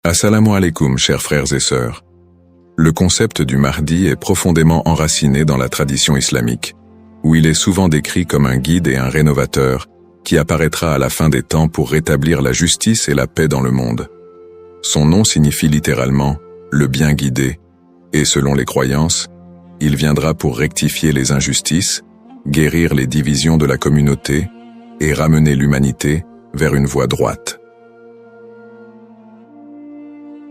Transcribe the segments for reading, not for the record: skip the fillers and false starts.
Assalamu alaikum, chers frères et sœurs. Le concept du Mahdi est profondément enraciné dans la tradition islamique, où il est souvent décrit comme un guide et un rénovateur qui apparaîtra à la fin des temps pour rétablir la justice et la paix dans le monde. Son nom signifie littéralement « le bien guidé », et selon les croyances, il viendra pour rectifier les injustices, guérir les divisions de la communauté et ramener l'humanité vers une voie droite.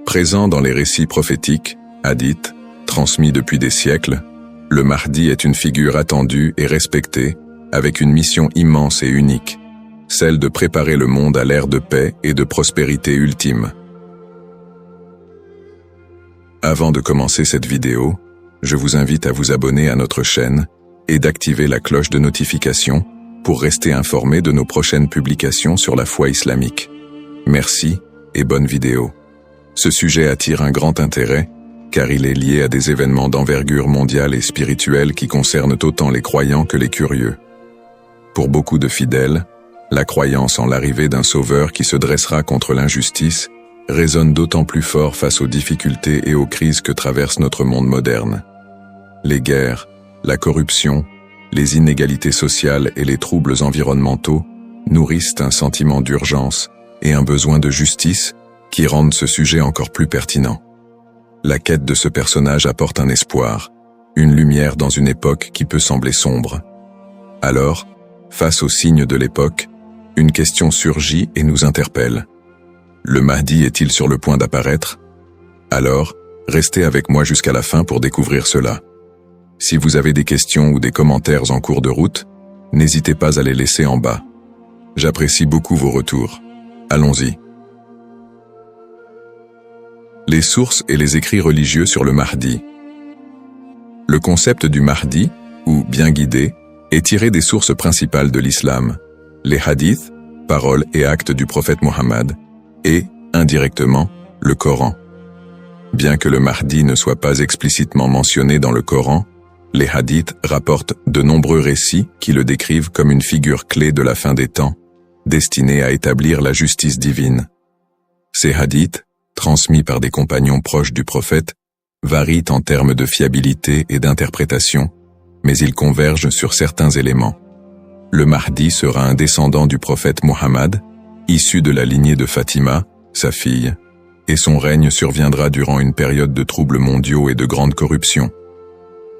Présent dans les récits prophétiques, hadiths, transmis depuis des siècles, le Mahdi est une figure attendue et respectée, avec une mission immense et unique, celle de préparer le monde à l'ère de paix et de prospérité ultime. Avant de commencer cette vidéo, je vous invite à vous abonner à notre chaîne et d'activer la cloche de notification pour rester informé de nos prochaines publications sur la foi islamique. Merci et bonne vidéo. Ce sujet attire un grand intérêt, car il est lié à des événements d'envergure mondiale et spirituelle qui concernent autant les croyants que les curieux. Pour beaucoup de fidèles, la croyance en l'arrivée d'un sauveur qui se dressera contre l'injustice résonne d'autant plus fort face aux difficultés et aux crises que traverse notre monde moderne. Les guerres, la corruption, les inégalités sociales et les troubles environnementaux nourrissent un sentiment d'urgence et un besoin de justice qui rendent ce sujet encore plus pertinent. La quête de ce personnage apporte un espoir, une lumière dans une époque qui peut sembler sombre. Alors, face aux signes de l'époque, une question surgit et nous interpelle. Le Mahdi est-il sur le point d'apparaître? Alors, restez avec moi jusqu'à la fin pour découvrir cela. Si vous avez des questions ou des commentaires en cours de route, n'hésitez pas à les laisser en bas. J'apprécie beaucoup vos retours. Allons-y. Les sources et les écrits religieux sur le Mahdi. Le concept du Mahdi, ou bien guidé, est tiré des sources principales de l'islam, les hadiths, paroles et actes du prophète Mohammed, et, indirectement, le Coran. Bien que le Mahdi ne soit pas explicitement mentionné dans le Coran, les hadiths rapportent de nombreux récits qui le décrivent comme une figure clé de la fin des temps, destinée à établir la justice divine. Ces hadiths, transmis par des compagnons proches du prophète, varient en termes de fiabilité et d'interprétation, mais ils convergent sur certains éléments. Le Mahdi sera un descendant du prophète Mohammed, issu de la lignée de Fatima, sa fille, et son règne surviendra durant une période de troubles mondiaux et de grande corruption.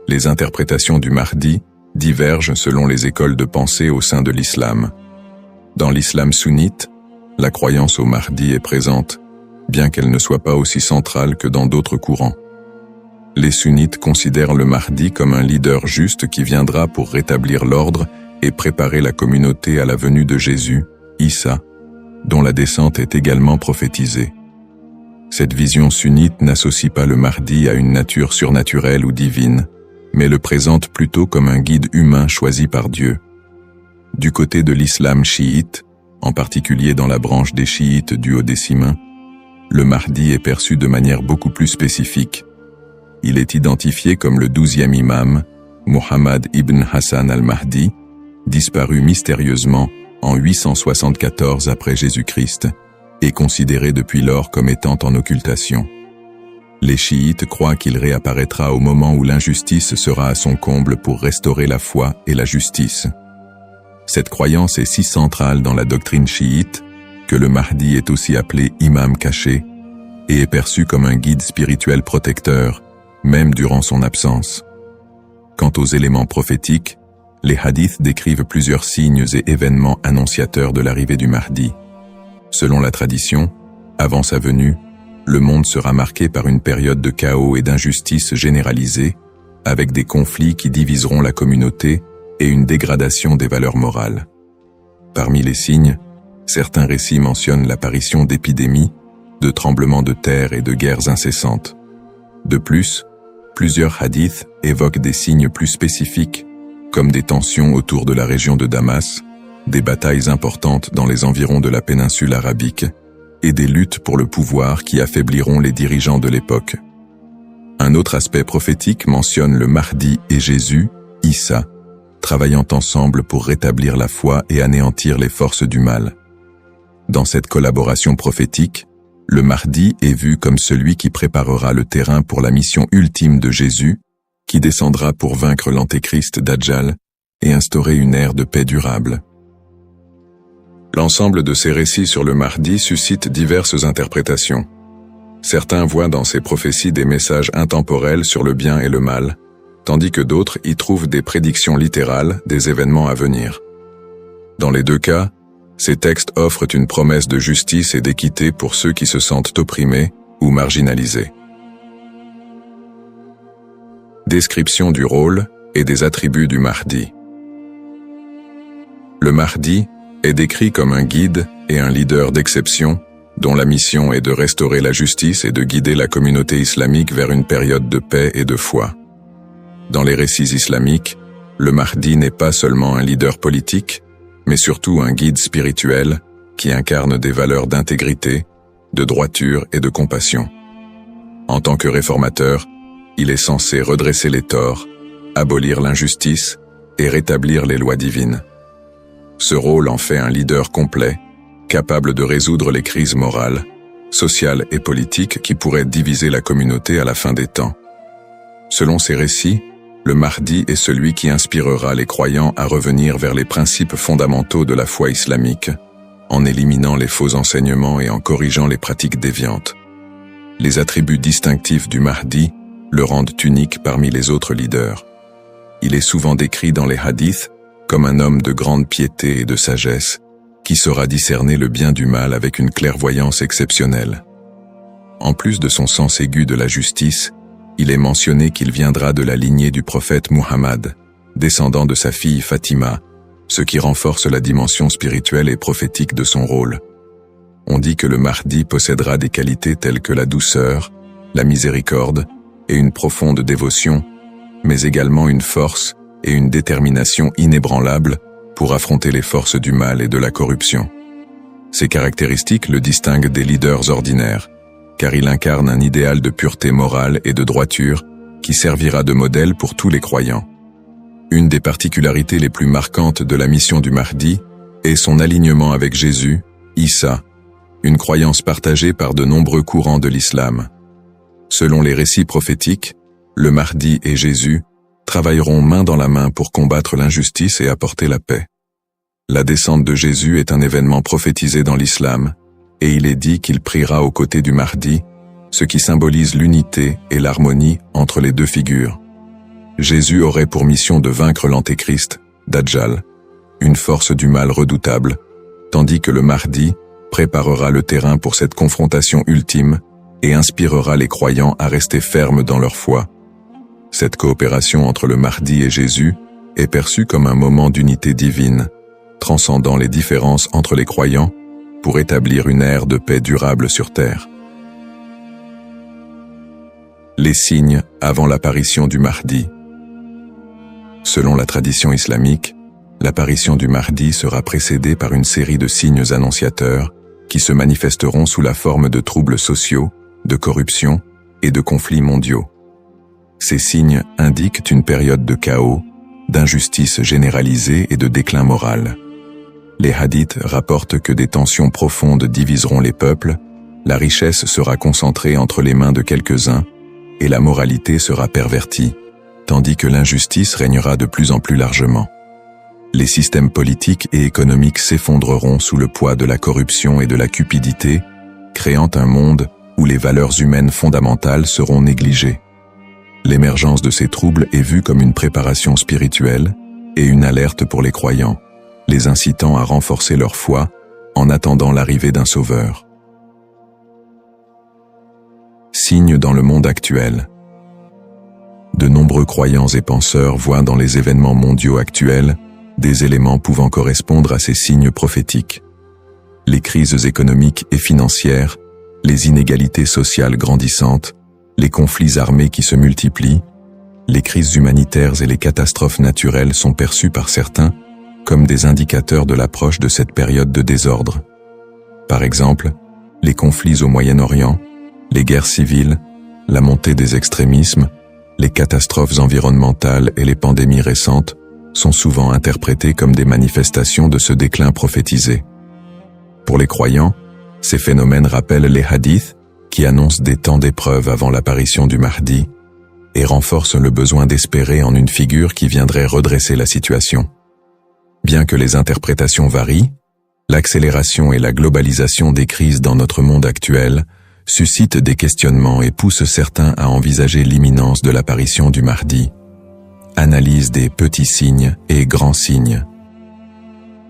Les interprétations du Mahdi divergent selon les écoles de pensée au sein de l'islam. Dans l'islam sunnite, la croyance au Mahdi est présente, bien qu'elle ne soit pas aussi centrale que dans d'autres courants. Les sunnites considèrent le Mahdi comme un leader juste qui viendra pour rétablir l'ordre et préparer la communauté à la venue de Jésus, Issa, dont la descente est également prophétisée. Cette vision sunnite n'associe pas le Mahdi à une nature surnaturelle ou divine, mais le présente plutôt comme un guide humain choisi par Dieu. Du côté de l'islam chiite, en particulier dans la branche des chiites duodécimains, le Mahdi est perçu de manière beaucoup plus spécifique. Il est identifié comme le 12e imam, Muhammad ibn Hassan al-Mahdi, disparu mystérieusement en 874 après Jésus-Christ, et considéré depuis lors comme étant en occultation. Les chiites croient qu'il réapparaîtra au moment où l'injustice sera à son comble pour restaurer la foi et la justice. Cette croyance est si centrale dans la doctrine chiite que le Mahdi est aussi appelé imam caché et est perçu comme un guide spirituel protecteur, même durant son absence. Quant aux éléments prophétiques, les hadiths décrivent plusieurs signes et événements annonciateurs de l'arrivée du Mahdi. Selon la tradition, avant sa venue, le monde sera marqué par une période de chaos et d'injustice généralisée, avec des conflits qui diviseront la communauté et une dégradation des valeurs morales. Parmi les signes, certains récits mentionnent l'apparition d'épidémies, de tremblements de terre et de guerres incessantes. De plus, plusieurs hadiths évoquent des signes plus spécifiques, comme des tensions autour de la région de Damas, des batailles importantes dans les environs de la péninsule arabique, et des luttes pour le pouvoir qui affaibliront les dirigeants de l'époque. Un autre aspect prophétique mentionne le Mahdi et Jésus, Issa, travaillant ensemble pour rétablir la foi et anéantir les forces du mal. Dans cette collaboration prophétique, le Mahdi est vu comme celui qui préparera le terrain pour la mission ultime de Jésus, qui descendra pour vaincre l'antéchrist Dajjal et instaurer une ère de paix durable. L'ensemble de ces récits sur le Mahdi suscite diverses interprétations. Certains voient dans ces prophéties des messages intemporels sur le bien et le mal, tandis que d'autres y trouvent des prédictions littérales des événements à venir. Dans les deux cas, ces textes offrent une promesse de justice et d'équité pour ceux qui se sentent opprimés ou marginalisés. Description du rôle et des attributs du Mahdi. Le Mahdi est décrit comme un guide et un leader d'exception dont la mission est de restaurer la justice et de guider la communauté islamique vers une période de paix et de foi. Dans les récits islamiques, le Mahdi n'est pas seulement un leader politique, mais surtout un guide spirituel qui incarne des valeurs d'intégrité, de droiture et de compassion. En tant que réformateur, il est censé redresser les torts, abolir l'injustice et rétablir les lois divines. Ce rôle en fait un leader complet, capable de résoudre les crises morales, sociales et politiques qui pourraient diviser la communauté à la fin des temps. Selon ces récits, le Mahdi est celui qui inspirera les croyants à revenir vers les principes fondamentaux de la foi islamique, en éliminant les faux enseignements et en corrigeant les pratiques déviantes. Les attributs distinctifs du Mahdi le rendent unique parmi les autres leaders. Il est souvent décrit dans les hadiths comme un homme de grande piété et de sagesse, qui saura discerner le bien du mal avec une clairvoyance exceptionnelle. En plus de son sens aigu de la justice, il est mentionné qu'il viendra de la lignée du prophète Muhammad, descendant de sa fille Fatima, ce qui renforce la dimension spirituelle et prophétique de son rôle. On dit que le Mahdi possédera des qualités telles que la douceur, la miséricorde et une profonde dévotion, mais également une force et une détermination inébranlables pour affronter les forces du mal et de la corruption. Ces caractéristiques le distinguent des leaders ordinaires, car il incarne un idéal de pureté morale et de droiture qui servira de modèle pour tous les croyants. Une des particularités les plus marquantes de la mission du Mahdi est son alignement avec Jésus, Issa, une croyance partagée par de nombreux courants de l'islam. Selon les récits prophétiques, le Mahdi et Jésus travailleront main dans la main pour combattre l'injustice et apporter la paix. La descente de Jésus est un événement prophétisé dans l'islam, et il est dit qu'il priera aux côtés du Mahdi, ce qui symbolise l'unité et l'harmonie entre les deux figures. Jésus aurait pour mission de vaincre l'antéchrist, Dajjal, une force du mal redoutable, tandis que le Mahdi préparera le terrain pour cette confrontation ultime et inspirera les croyants à rester fermes dans leur foi. Cette coopération entre le Mahdi et Jésus est perçue comme un moment d'unité divine, transcendant les différences entre les croyants pour établir une ère de paix durable sur terre. Les signes avant l'apparition du Mahdi. Selon la tradition islamique, l'apparition du Mahdi sera précédée par une série de signes annonciateurs qui se manifesteront sous la forme de troubles sociaux, de corruption et de conflits mondiaux. Ces signes indiquent une période de chaos, d'injustice généralisée et de déclin moral. Les hadiths rapportent que des tensions profondes diviseront les peuples, la richesse sera concentrée entre les mains de quelques-uns et la moralité sera pervertie, tandis que l'injustice régnera de plus en plus largement. Les systèmes politiques et économiques s'effondreront sous le poids de la corruption et de la cupidité, créant un monde où les valeurs humaines fondamentales seront négligées. L'émergence de ces troubles est vue comme une préparation spirituelle et une alerte pour les croyants, les incitant à renforcer leur foi en attendant l'arrivée d'un sauveur. Signes dans le monde actuel. De nombreux croyants et penseurs voient dans les événements mondiaux actuels des éléments pouvant correspondre à ces signes prophétiques. Les crises économiques et financières, les inégalités sociales grandissantes, les conflits armés qui se multiplient, les crises humanitaires et les catastrophes naturelles sont perçues par certains comme des indicateurs de l'approche de cette période de désordre. Par exemple, les conflits au Moyen-Orient, les guerres civiles, la montée des extrémismes, les catastrophes environnementales et les pandémies récentes sont souvent interprétés comme des manifestations de ce déclin prophétisé. Pour les croyants, Ces phénomènes rappellent les hadiths qui annoncent des temps d'épreuve avant l'apparition du Mahdi et renforcent le besoin d'espérer en une figure qui viendrait redresser la situation. Bien que les interprétations varient, l'accélération et la globalisation des crises dans notre monde actuel suscitent des questionnements et poussent certains à envisager l'imminence de l'apparition du Mahdi. Analyse des petits signes et grands signes.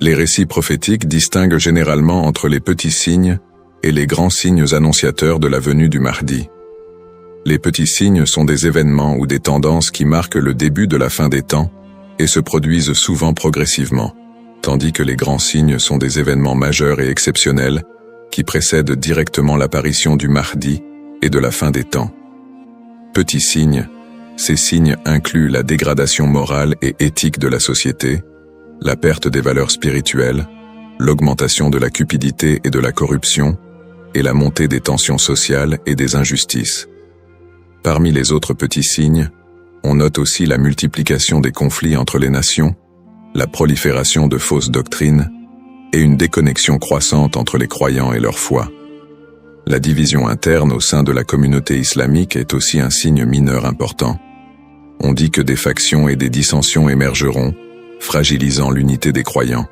Les récits prophétiques distinguent généralement entre les petits signes et les grands signes annonciateurs de la venue du Mahdi. Les petits signes sont des événements ou des tendances qui marquent le début de la fin des temps et se produisent souvent progressivement, tandis que les grands signes sont des événements majeurs et exceptionnels qui précèdent directement l'apparition du Mahdi et de la fin des temps. Petits signes, ces signes incluent la dégradation morale et éthique de la société, la perte des valeurs spirituelles, l'augmentation de la cupidité et de la corruption, et la montée des tensions sociales et des injustices. Parmi les autres petits signes, on note aussi la multiplication des conflits entre les nations, la prolifération de fausses doctrines, et une déconnexion croissante entre les croyants et leur foi. La division interne au sein de la communauté islamique est aussi un signe mineur important. On dit que des factions et des dissensions émergeront, fragilisant l'unité des croyants.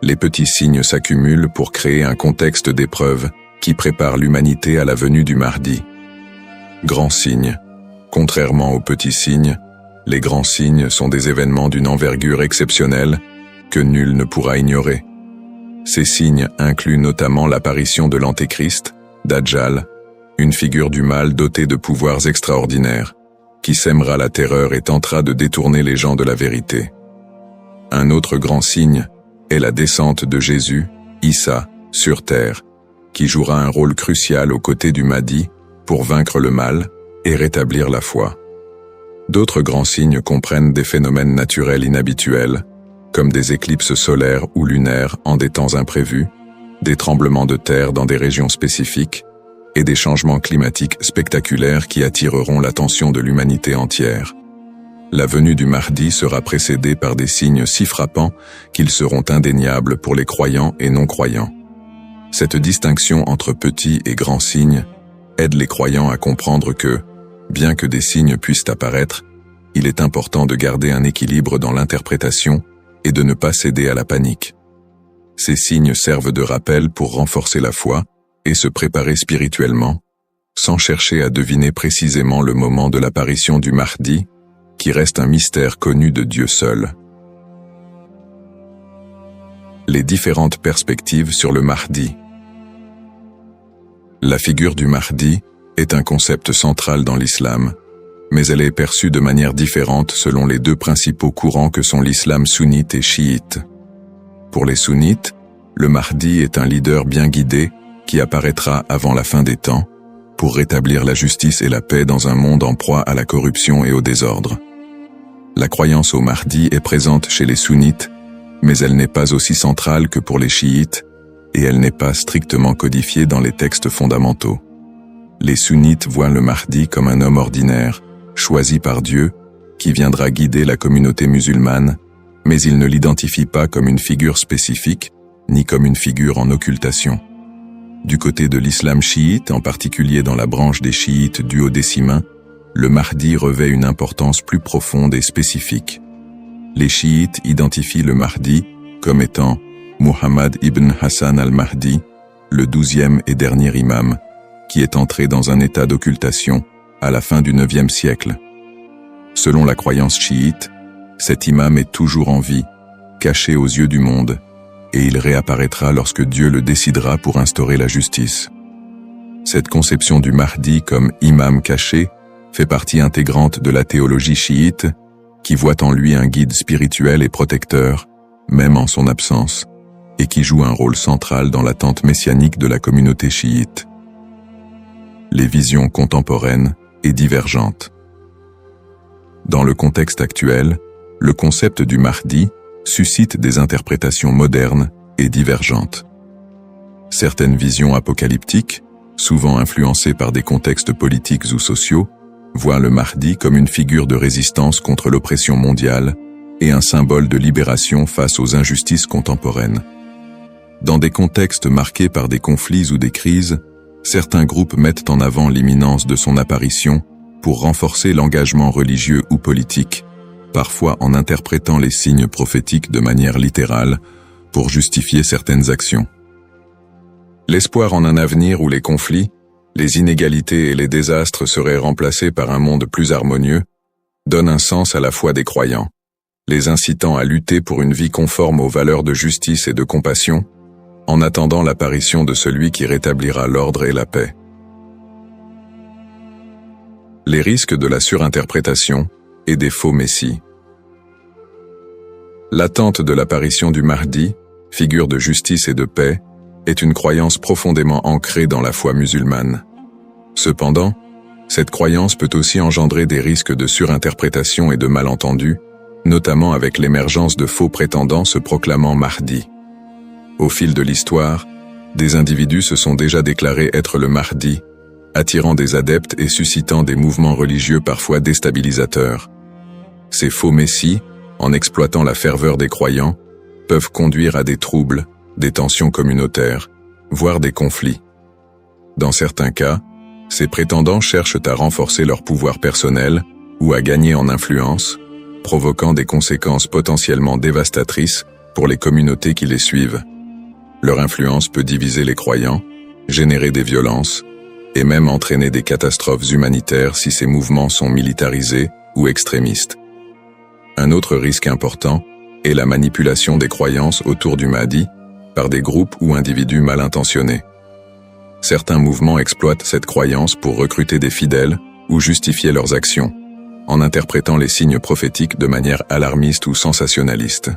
Les petits signes s'accumulent pour créer un contexte d'épreuve qui prépare l'humanité à la venue du Mahdi. Grands signes. Contrairement aux petits signes, les grands signes sont des événements d'une envergure exceptionnelle que nul ne pourra ignorer. Ces signes incluent notamment l'apparition de l'Antéchrist, Dajjal, une figure du mal dotée de pouvoirs extraordinaires, qui sèmera la terreur et tentera de détourner les gens de la vérité. Un autre grand signe est la descente de Jésus, Issa, sur terre, qui jouera un rôle crucial aux côtés du Mahdi pour vaincre le mal et rétablir la foi. D'autres grands signes comprennent des phénomènes naturels inhabituels, comme des éclipses solaires ou lunaires en des temps imprévus, des tremblements de terre dans des régions spécifiques, et des changements climatiques spectaculaires qui attireront l'attention de l'humanité entière. La venue du Mahdi sera précédée par des signes si frappants qu'ils seront indéniables pour les croyants et non-croyants. Cette distinction entre petits et grands signes aide les croyants à comprendre que, bien que des signes puissent apparaître, il est important de garder un équilibre dans l'interprétation et de ne pas céder à la panique. Ces signes servent de rappel pour renforcer la foi et se préparer spirituellement, sans chercher à deviner précisément le moment de l'apparition du Mahdi, qui reste un mystère connu de Dieu seul. Les différentes perspectives sur le Mahdi. La figure du Mahdi est un concept central dans l'islam, mais elle est perçue de manière différente selon les deux principaux courants que sont l'islam sunnite et chiite. Pour les sunnites, le Mahdi est un leader bien guidé qui apparaîtra avant la fin des temps, pour rétablir la justice et la paix dans un monde en proie à la corruption et au désordre. La croyance au Mahdi est présente chez les sunnites, mais elle n'est pas aussi centrale que pour les chiites, et elle n'est pas strictement codifiée dans les textes fondamentaux. Les sunnites voient le Mahdi comme un homme ordinaire, choisi par Dieu, qui viendra guider la communauté musulmane, mais ils ne l'identifient pas comme une figure spécifique, ni comme une figure en occultation. Du côté de l'islam chiite, en particulier dans la branche des chiites duodécimains, le Mahdi revêt une importance plus profonde et spécifique. Les chiites identifient le Mahdi comme étant Muhammad ibn Hassan al-Mahdi, le 12e et dernier imam, qui est entré dans un état d'occultation à la fin du 9e siècle. Selon la croyance chiite, cet imam est toujours en vie, caché aux yeux du monde, et il réapparaîtra lorsque Dieu le décidera pour instaurer la justice. Cette conception du Mahdi comme imam caché fait partie intégrante de la théologie chiite, qui voit en lui un guide spirituel et protecteur, même en son absence, et qui joue un rôle central dans l'attente messianique de la communauté chiite. Les visions contemporaines et divergentes. Dans le contexte actuel, le concept du Mahdi suscite des interprétations modernes et divergentes. Certaines visions apocalyptiques, souvent influencées par des contextes politiques ou sociaux, voient le Mahdi comme une figure de résistance contre l'oppression mondiale et un symbole de libération face aux injustices contemporaines. Dans des contextes marqués par des conflits ou des crises, certains groupes mettent en avant l'imminence de son apparition pour renforcer l'engagement religieux ou politique, parfois en interprétant les signes prophétiques de manière littérale pour justifier certaines actions. L'espoir en un avenir où les conflits, les inégalités et les désastres seraient remplacés par un monde plus harmonieux donne un sens à la foi des croyants, les incitant à lutter pour une vie conforme aux valeurs de justice et de compassion, en attendant l'apparition de celui qui rétablira l'ordre et la paix. Les risques de la surinterprétation et des faux messies. L'attente de l'apparition du Mahdi, figure de justice et de paix, est une croyance profondément ancrée dans la foi musulmane. Cependant, cette croyance peut aussi engendrer des risques de surinterprétation et de malentendus, notamment avec l'émergence de faux prétendants se proclamant Mahdi. Au fil de l'histoire, des individus se sont déjà déclarés être le Mahdi, attirant des adeptes et suscitant des mouvements religieux parfois déstabilisateurs. Ces faux messies, en exploitant la ferveur des croyants, peuvent conduire à des troubles, des tensions communautaires, voire des conflits. Dans certains cas, ces prétendants cherchent à renforcer leur pouvoir personnel ou à gagner en influence, provoquant des conséquences potentiellement dévastatrices pour les communautés qui les suivent. Leur influence peut diviser les croyants, générer des violences, et même entraîner des catastrophes humanitaires si ces mouvements sont militarisés ou extrémistes. Un autre risque important est la manipulation des croyances autour du Mahdi par des groupes ou individus mal intentionnés. Certains mouvements exploitent cette croyance pour recruter des fidèles ou justifier leurs actions, en interprétant les signes prophétiques de manière alarmiste ou sensationnaliste.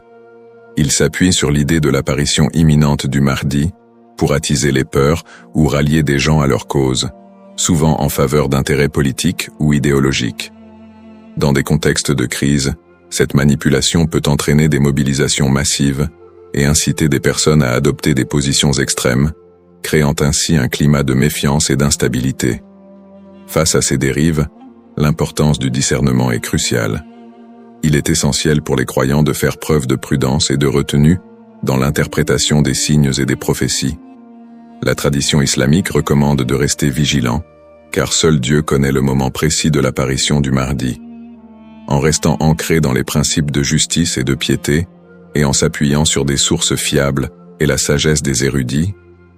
Ils s'appuient sur l'idée de l'apparition imminente du Mahdi pour attiser les peurs ou rallier des gens à leur cause, souvent en faveur d'intérêts politiques ou idéologiques. Dans des contextes de crise, cette manipulation peut entraîner des mobilisations massives et inciter des personnes à adopter des positions extrêmes, créant ainsi un climat de méfiance et d'instabilité. Face à ces dérives, l'importance du discernement est cruciale. Il est essentiel pour les croyants de faire preuve de prudence et de retenue dans l'interprétation des signes et des prophéties. La tradition islamique recommande de rester vigilant, car seul Dieu connaît le moment précis de l'apparition du Mahdi. En restant ancré dans les principes de justice et de piété, et en s'appuyant sur des sources fiables et la sagesse des érudits,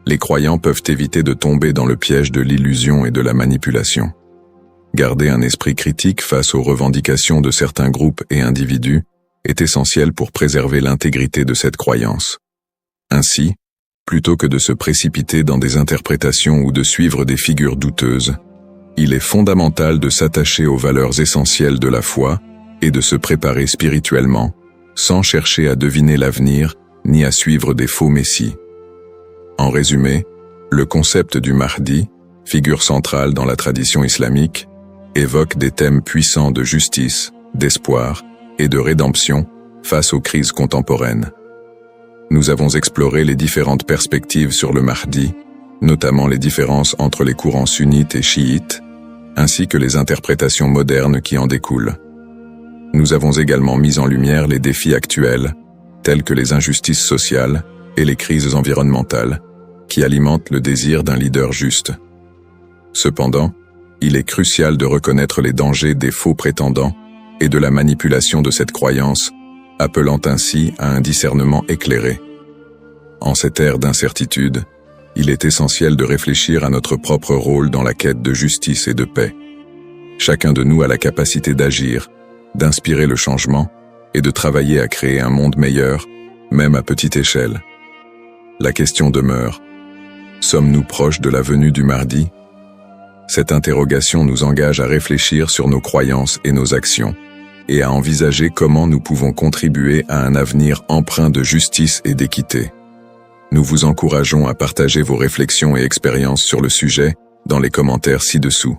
les croyants peuvent éviter de tomber dans le piège de l'illusion et de la manipulation. Garder un esprit critique face aux revendications de certains groupes et individus est essentiel pour préserver l'intégrité de cette croyance. Ainsi, plutôt que de se précipiter dans des interprétations ou de suivre des figures douteuses, il est fondamental de s'attacher aux valeurs essentielles de la foi et de se préparer spirituellement, sans chercher à deviner l'avenir ni à suivre des faux messies. En résumé, le concept du Mahdi, figure centrale dans la tradition islamique, évoque des thèmes puissants de justice, d'espoir et de rédemption face aux crises contemporaines. Nous avons exploré les différentes perspectives sur le Mahdi, notamment les différences entre les courants sunnites et chiites, ainsi que les interprétations modernes qui en découlent. Nous avons également mis en lumière les défis actuels, tels que les injustices sociales et les crises environnementales, qui alimentent le désir d'un leader juste. Cependant, il est crucial de reconnaître les dangers des faux prétendants et de la manipulation de cette croyance, appelant ainsi à un discernement éclairé. En cette ère d'incertitude, il est essentiel de réfléchir à notre propre rôle dans la quête de justice et de paix. Chacun de nous a la capacité d'agir, d'inspirer le changement et de travailler à créer un monde meilleur, même à petite échelle. La question demeure: sommes-nous proches de la venue du Mahdi ? Cette interrogation nous engage à réfléchir sur nos croyances et nos actions, et à envisager comment nous pouvons contribuer à un avenir empreint de justice et d'équité. Nous vous encourageons à partager vos réflexions et expériences sur le sujet dans les commentaires ci-dessous.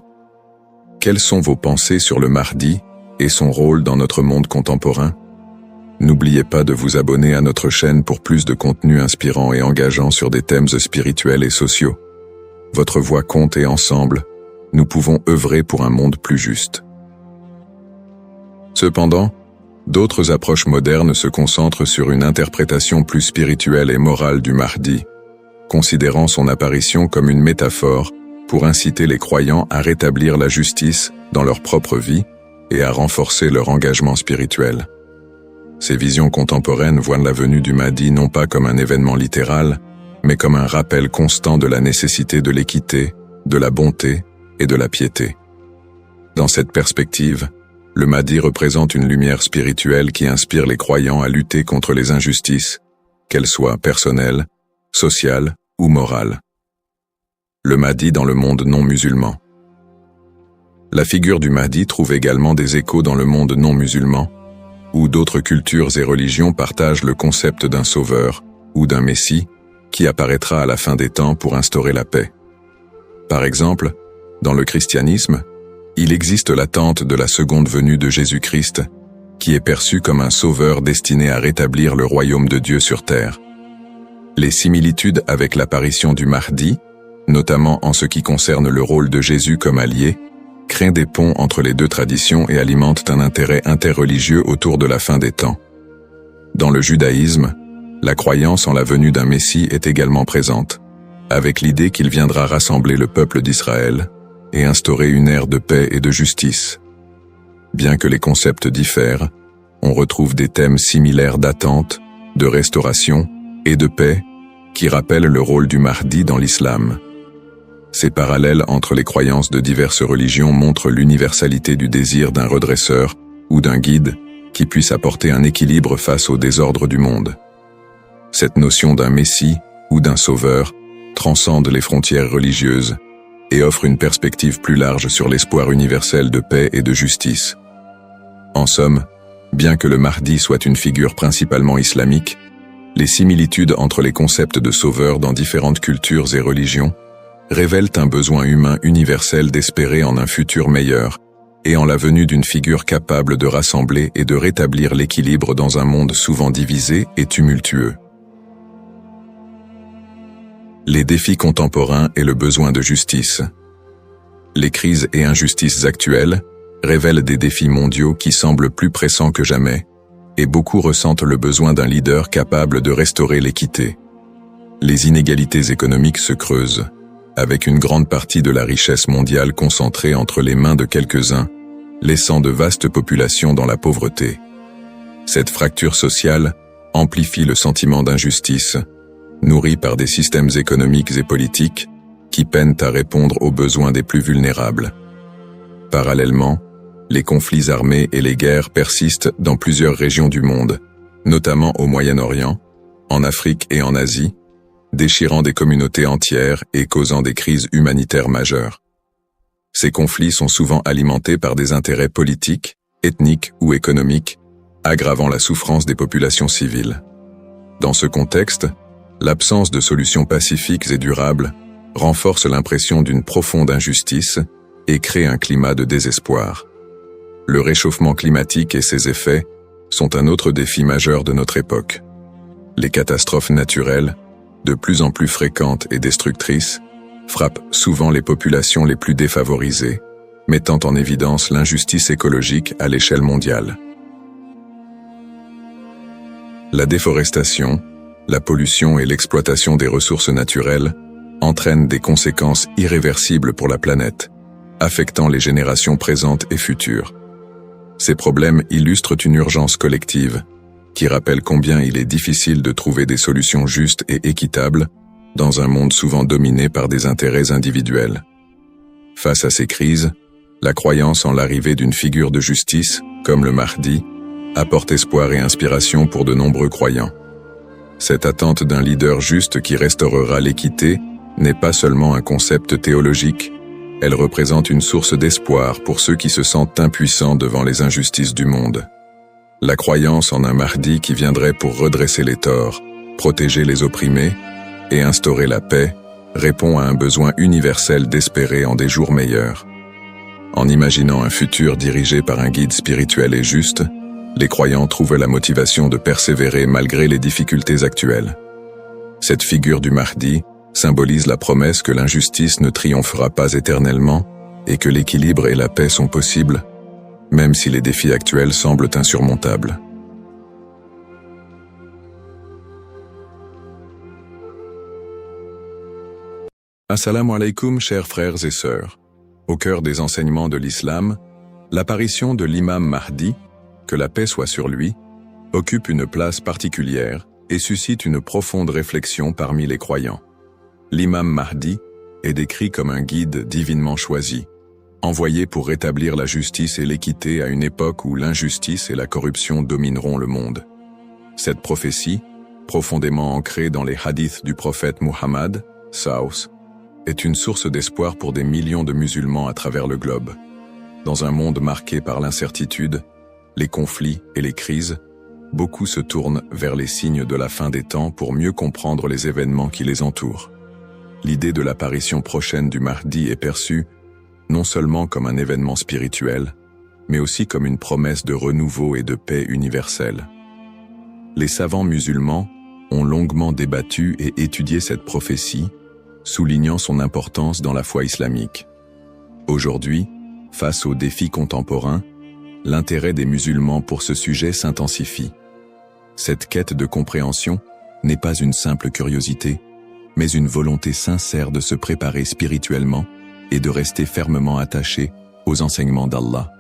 Quelles sont vos pensées sur le Mahdi et son rôle dans notre monde contemporain? N'oubliez pas de vous abonner à notre chaîne pour plus de contenu inspirant et engageant sur des thèmes spirituels et sociaux. Votre voix compte et ensemble, nous pouvons œuvrer pour un monde plus juste. Cependant, D'autres approches modernes se concentrent sur une interprétation plus spirituelle et morale du Mahdi, considérant son apparition comme une métaphore pour inciter les croyants à rétablir la justice dans leur propre vie et à renforcer leur engagement spirituel. Ces visions contemporaines voient la venue du Mahdi non pas comme un événement littéral, mais comme un rappel constant de la nécessité de l'équité, de la bonté et de la piété. Dans cette perspective, le Mahdi représente une lumière spirituelle qui inspire les croyants à lutter contre les injustices, qu'elles soient personnelles, sociales ou morales. Le Mahdi dans le monde non musulman. La figure du Mahdi trouve également des échos dans le monde non musulman, où d'autres cultures et religions partagent le concept d'un sauveur ou d'un messie qui apparaîtra à la fin des temps pour instaurer la paix. Par exemple, dans le christianisme, il existe l'attente de la seconde venue de Jésus-Christ, qui est perçu comme un sauveur destiné à rétablir le royaume de Dieu sur terre. Les similitudes avec l'apparition du Mahdi, notamment en ce qui concerne le rôle de Jésus comme allié, créent des ponts entre les deux traditions et alimentent un intérêt interreligieux autour de la fin des temps. Dans le judaïsme, la croyance en la venue d'un Messie est également présente, avec l'idée qu'il viendra rassembler le peuple d'Israël et instaurer une ère de paix et de justice. Bien que les concepts diffèrent, on retrouve des thèmes similaires d'attente, de restauration et de paix qui rappellent le rôle du Mahdi dans l'islam. Ces parallèles entre les croyances de diverses religions montrent l'universalité du désir d'un redresseur ou d'un guide qui puisse apporter un équilibre face au désordre du monde. Cette notion d'un messie ou d'un sauveur transcende les frontières religieuses et offre une perspective plus large sur l'espoir universel de paix et de justice. En somme, bien que le Mahdi soit une figure principalement islamique, les similitudes entre les concepts de sauveur dans différentes cultures et religions révèlent un besoin humain universel d'espérer en un futur meilleur et en la venue d'une figure capable de rassembler et de rétablir l'équilibre dans un monde souvent divisé et tumultueux. Les défis contemporains et le besoin de justice. Les crises et injustices actuelles révèlent des défis mondiaux qui semblent plus pressants que jamais, et beaucoup ressentent le besoin d'un leader capable de restaurer l'équité. Les inégalités économiques se creusent, avec une grande partie de la richesse mondiale concentrée entre les mains de quelques-uns, laissant de vastes populations dans la pauvreté. Cette fracture sociale amplifie le sentiment d'injustice, nourri par des systèmes économiques et politiques qui peinent à répondre aux besoins des plus vulnérables. Parallèlement, les conflits armés et les guerres persistent dans plusieurs régions du monde, notamment au Moyen-Orient, en Afrique et en Asie, déchirant des communautés entières et causant des crises humanitaires majeures. Ces conflits sont souvent alimentés par des intérêts politiques, ethniques ou économiques, aggravant la souffrance des populations civiles. Dans ce contexte, l'absence de solutions pacifiques et durables renforce l'impression d'une profonde injustice et crée un climat de désespoir. Le réchauffement climatique et ses effets sont un autre défi majeur de notre époque. Les catastrophes naturelles, de plus en plus fréquentes et destructrices, frappent souvent les populations les plus défavorisées, mettant en évidence l'injustice écologique à l'échelle mondiale. La déforestation, la pollution et l'exploitation des ressources naturelles entraînent des conséquences irréversibles pour la planète, affectant les générations présentes et futures. Ces problèmes illustrent une urgence collective, qui rappelle combien il est difficile de trouver des solutions justes et équitables dans un monde souvent dominé par des intérêts individuels. Face à ces crises, la croyance en l'arrivée d'une figure de justice, comme le Mahdi, apporte espoir et inspiration pour de nombreux croyants. Cette attente d'un leader juste qui restaurera l'équité n'est pas seulement un concept théologique, elle représente une source d'espoir pour ceux qui se sentent impuissants devant les injustices du monde. La croyance en un Mahdi qui viendrait pour redresser les torts, protéger les opprimés et instaurer la paix répond à un besoin universel d'espérer en des jours meilleurs. En imaginant un futur dirigé par un guide spirituel et juste, les croyants trouvent la motivation de persévérer malgré les difficultés actuelles. Cette figure du Mahdi symbolise la promesse que l'injustice ne triomphera pas éternellement et que l'équilibre et la paix sont possibles, même si les défis actuels semblent insurmontables. Assalamu alaikum, chers frères et sœurs. Au cœur des enseignements de l'islam, l'apparition de l'imam Mahdi, que la paix soit sur lui, occupe une place particulière et suscite une profonde réflexion parmi les croyants. L'imam Mahdi est décrit comme un guide divinement choisi, envoyé pour rétablir la justice et l'équité à une époque où l'injustice et la corruption domineront le monde. Cette prophétie, profondément ancrée dans les hadiths du prophète Muhammad, Saus, est une source d'espoir pour des millions de musulmans à travers le globe. Dans un monde marqué par l'incertitude, les conflits et les crises, beaucoup se tournent vers les signes de la fin des temps pour mieux comprendre les événements qui les entourent. L'idée de l'apparition prochaine du Mahdi est perçue non seulement comme un événement spirituel, mais aussi comme une promesse de renouveau et de paix universelle. Les savants musulmans ont longuement débattu et étudié cette prophétie, soulignant son importance dans la foi islamique. Aujourd'hui, face aux défis contemporains, l'intérêt des musulmans pour ce sujet s'intensifie. Cette quête de compréhension n'est pas une simple curiosité, mais une volonté sincère de se préparer spirituellement et de rester fermement attaché aux enseignements d'Allah.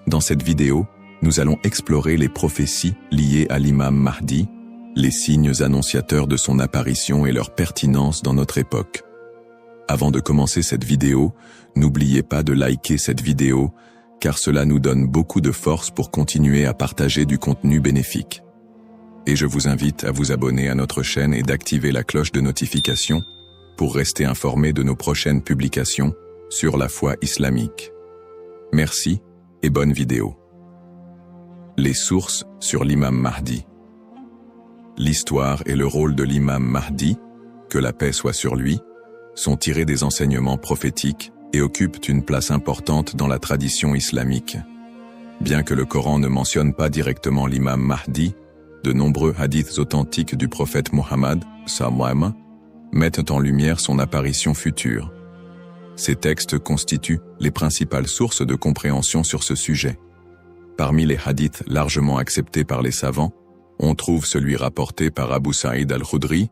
Dans cette vidéo, nous allons explorer les prophéties liées à l'imam Mahdi, les signes annonciateurs de son apparition et leur pertinence dans notre époque. Avant de commencer cette vidéo, n'oubliez pas de liker cette vidéo, car cela nous donne beaucoup de force pour continuer à partager du contenu bénéfique. Et je vous invite à vous abonner à notre chaîne et d'activer la cloche de notification pour rester informé de nos prochaines publications sur la foi islamique. Merci et bonne vidéo. Les sources sur l'imam Mahdi. L'histoire et le rôle de l'imam Mahdi, que la paix soit sur lui, sont tirés des enseignements prophétiques et occupent une place importante dans la tradition islamique. Bien que le Coran ne mentionne pas directement l'imam Mahdi, de nombreux hadiths authentiques du prophète Muhammad, sallam, mettent en lumière son apparition future. Ces textes constituent les principales sources de compréhension sur ce sujet. Parmi les hadiths largement acceptés par les savants, on trouve celui rapporté par Abu Saïd al-Khudri,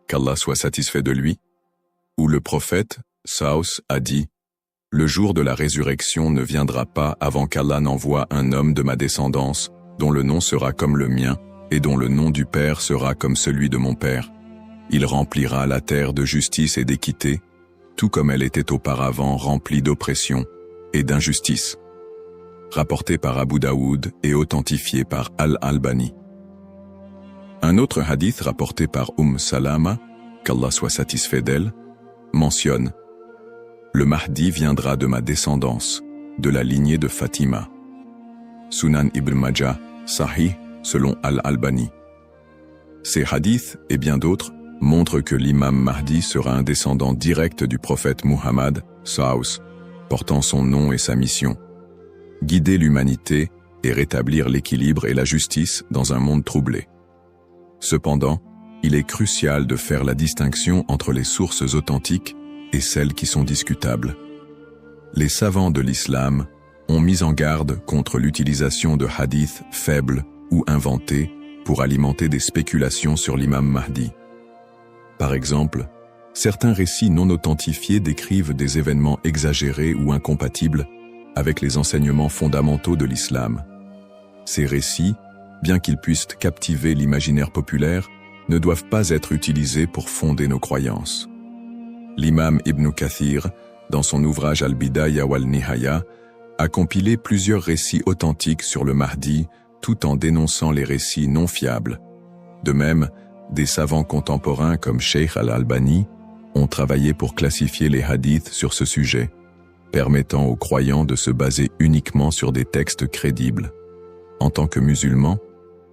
qu'Allah soit satisfait de lui, où le prophète, Saus, a dit « Le jour de la résurrection ne viendra pas avant qu'Allah n'envoie un homme de ma descendance, dont le nom sera comme le mien, et dont le nom du Père sera comme celui de mon Père. Il remplira la terre de justice et d'équité, tout comme elle était auparavant remplie d'oppression et d'injustice. » Rapporté par Abu Daoud et authentifié par Al-Albani. Un autre hadith rapporté par Salama, qu'Allah soit satisfait d'elle, mentionne « Le Mahdi viendra de ma descendance, de la lignée de Fatima. » Sunan Ibn Majah, Sahih, selon Al-Albani. Ces hadiths et bien d'autres montrent que l'imam Mahdi sera un descendant direct du prophète Muhammad, Saus, portant son nom et sa mission. Guider l'humanité et rétablir l'équilibre et la justice dans un monde troublé. Cependant, il est crucial de faire la distinction entre les sources authentiques et celles qui sont discutables. Les savants de l'islam ont mis en garde contre l'utilisation de hadiths faibles ou inventés pour alimenter des spéculations sur l'imam Mahdi. Par exemple, certains récits non authentifiés décrivent des événements exagérés ou incompatibles avec les enseignements fondamentaux de l'islam. Ces récits, bien qu'ils puissent captiver l'imaginaire populaire, ne doivent pas être utilisés pour fonder nos croyances. L'imam Ibn Kathir, dans son ouvrage Al-Bidaya wal-Nihaya, a compilé plusieurs récits authentiques sur le Mahdi, tout en dénonçant les récits non fiables. De même, des savants contemporains comme Sheikh Al-Albani ont travaillé pour classifier les hadiths sur ce sujet, permettant aux croyants de se baser uniquement sur des textes crédibles. En tant que musulmans,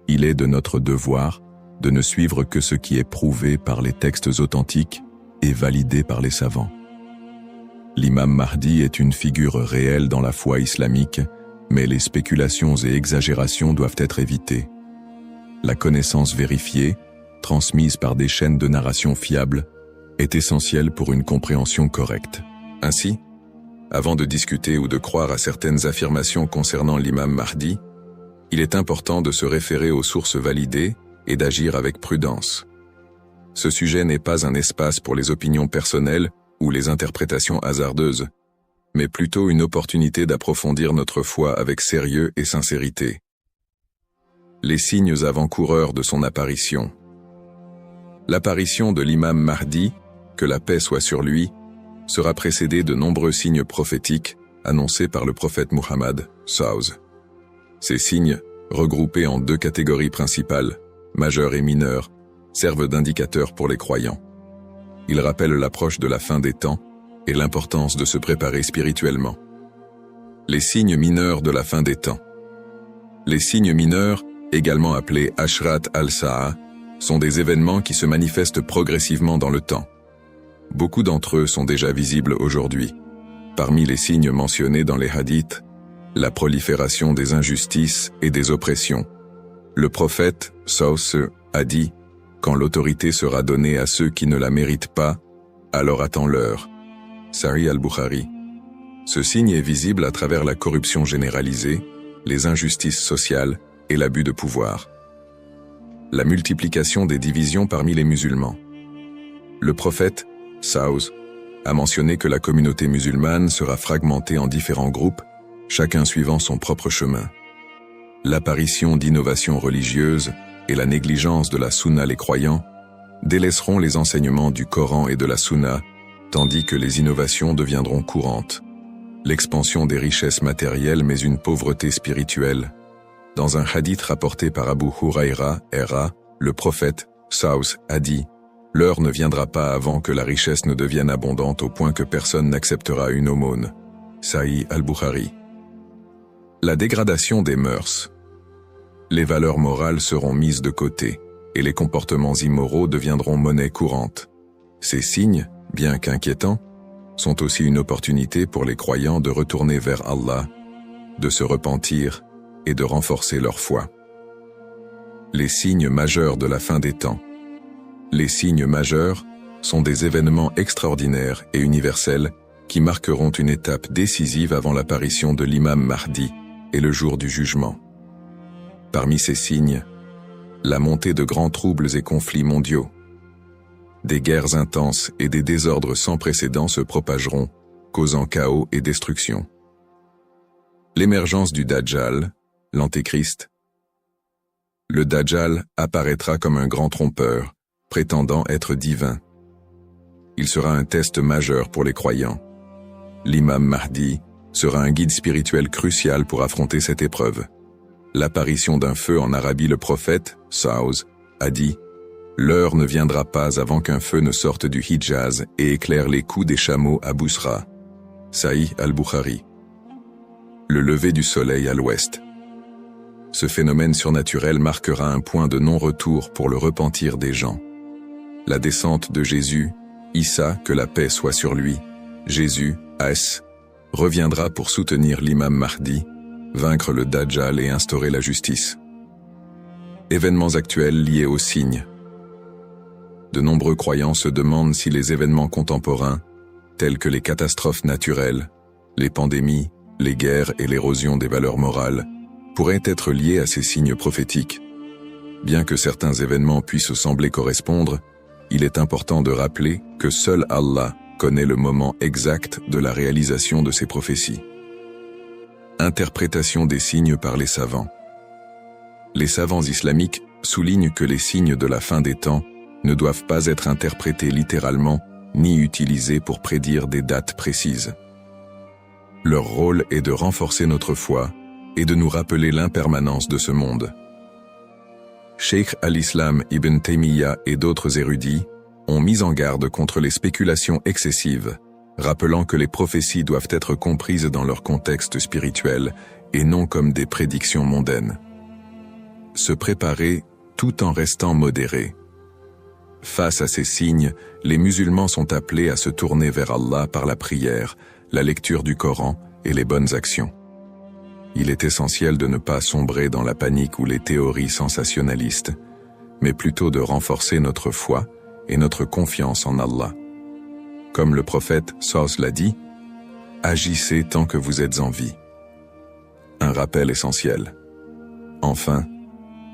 il est de notre devoir de ne suivre que ce qui est prouvé par les textes authentiques et validé par les savants. L'imam Mahdi est une figure réelle dans la foi islamique, mais les spéculations et exagérations doivent être évitées. La connaissance vérifiée, transmise par des chaînes de narration fiables, est essentielle pour une compréhension correcte. Ainsi, Avant de discuter ou de croire à certaines affirmations concernant l'imam Mahdi, il est important de se référer aux sources validées et d'agir avec prudence. Ce sujet n'est pas un espace pour les opinions personnelles ou les interprétations hasardeuses, mais plutôt une opportunité d'approfondir notre foi avec sérieux et sincérité. Les signes avant-coureurs de son apparition. L'apparition de l'imam Mahdi, que la paix soit sur lui, sera précédée de nombreux signes prophétiques annoncés par le prophète Muhammad s.a.w. Ces signes, regroupés en deux catégories principales, majeurs et mineurs, servent d'indicateurs pour les croyants. Ils rappellent l'approche de la fin des temps et l'importance de se préparer spirituellement. Les signes mineurs de la fin des temps. Les signes mineurs, également appelés Ashrat al-Sa'a, sont des événements qui se manifestent progressivement dans le temps. Beaucoup d'entre eux sont déjà visibles aujourd'hui. Parmi les signes mentionnés dans les hadiths, la prolifération des injustices et des oppressions. Le prophète, sallallahu a dit, « Quand l'autorité sera donnée à ceux qui ne la méritent pas, alors attends-leur. » Sahih al-Bukhari. Ce signe est visible à travers la corruption généralisée, les injustices sociales et l'abus de pouvoir. La multiplication des divisions parmi les musulmans. Le prophète, sallallahu, a mentionné que la communauté musulmane sera fragmentée en différents groupes, chacun suivant son propre chemin. L'apparition d'innovations religieuses et la négligence de la sunna les croyants délaisseront les enseignements du Coran et de la sunna, tandis que les innovations deviendront courantes. L'expansion des richesses matérielles mais une pauvreté spirituelle. Dans un hadith rapporté par Abu Huraira, le prophète, sallallahu, a dit « L'heure ne viendra pas avant que la richesse ne devienne abondante au point que personne n'acceptera une aumône. » Sahih al-Bukhari. La dégradation des mœurs. Les valeurs morales seront mises de côté, et les comportements immoraux deviendront monnaie courante. Ces signes, bien qu'inquiétants, sont aussi une opportunité pour les croyants de retourner vers Allah, de se repentir et de renforcer leur foi. Les signes majeurs de la fin des temps. Les signes majeurs sont des événements extraordinaires et universels qui marqueront une étape décisive avant l'apparition de l'imam Mahdi et le jour du jugement. Parmi ces signes, la montée de grands troubles et conflits mondiaux. Des guerres intenses et des désordres sans précédent se propageront, causant chaos et destruction. L'émergence du Dajjal, l'Antéchrist. Le Dajjal apparaîtra comme un grand trompeur, prétendant être divin. Il sera un test majeur pour les croyants. L'imam Mahdi sera un guide spirituel crucial pour affronter cette épreuve. L'apparition d'un feu en Arabie, le prophète, sallallahu, a dit « L'heure ne viendra pas avant qu'un feu ne sorte du Hijaz et éclaire les coups des chameaux à Bousra. » Sahih al-Bukhari. Le lever du soleil à l'ouest. Ce phénomène surnaturel marquera un point de non-retour pour le repentir des gens. La descente de Jésus, Issa, que la paix soit sur lui, Jésus, As, reviendra pour soutenir l'imam Mahdi, vaincre le Dajjal et instaurer la justice. Événements actuels liés aux signes. De nombreux croyants se demandent si les événements contemporains, tels que les catastrophes naturelles, les pandémies, les guerres et l'érosion des valeurs morales, pourraient être liés à ces signes prophétiques. Bien que certains événements puissent sembler correspondre, il est important de rappeler que seul Allah connaît le moment exact de la réalisation de ces prophéties. Interprétation des signes par les savants. Les savants islamiques soulignent que les signes de la fin des temps ne doivent pas être interprétés littéralement ni utilisés pour prédire des dates précises. Leur rôle est de renforcer notre foi et de nous rappeler l'impermanence de ce monde. Cheikh al-Islam Ibn Taymiyyah et d'autres érudits ont mis en garde contre les spéculations excessives, rappelant que les prophéties doivent être comprises dans leur contexte spirituel et non comme des prédictions mondaines. Se préparer tout en restant modéré. Face à ces signes, les musulmans sont appelés à se tourner vers Allah par la prière, la lecture du Coran et les bonnes actions. Il est essentiel de ne pas sombrer dans la panique ou les théories sensationnalistes, mais plutôt de renforcer notre foi et notre confiance en Allah. Comme le prophète sallallahu l'a dit, Agissez tant que vous êtes en vie. Un rappel essentiel. Enfin,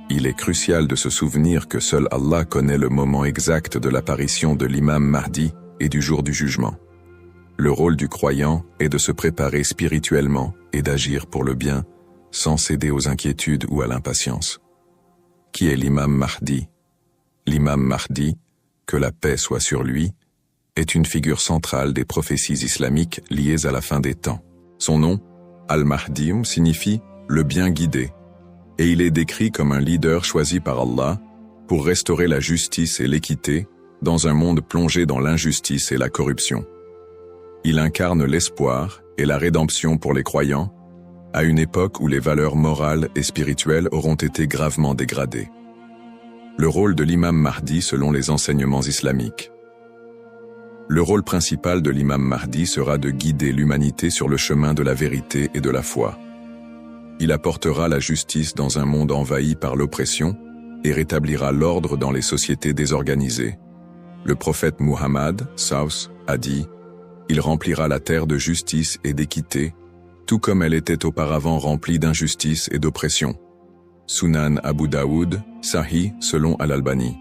il est crucial de se souvenir que seul Allah connaît le moment exact de l'apparition de l'imam Mahdi et du jour du jugement. Le rôle du croyant est de se préparer spirituellement et d'agir pour le bien, sans céder aux inquiétudes ou à l'impatience. Qui est l'imam Mahdi? L'imam Mahdi, que la paix soit sur lui, est une figure centrale des prophéties islamiques liées à la fin des temps. Son nom, Al-Mahdi, signifie « le bien guidé », et il est décrit comme un leader choisi par Allah pour restaurer la justice et l'équité dans un monde plongé dans l'injustice et la corruption. Il incarne l'espoir et la rédemption pour les croyants, à une époque où les valeurs morales et spirituelles auront été gravement dégradées. Le rôle de l'imam Mahdi selon les enseignements islamiques. Le rôle principal de l'imam Mahdi sera de guider l'humanité sur le chemin de la vérité et de la foi. Il apportera la justice dans un monde envahi par l'oppression et rétablira l'ordre dans les sociétés désorganisées. Le prophète Muhammad, Saus, a dit « Il remplira la terre de justice et d'équité, tout comme elle était auparavant remplie d'injustice et d'oppression. » Sunan Abu Daoud, Sahih selon Al-Albani.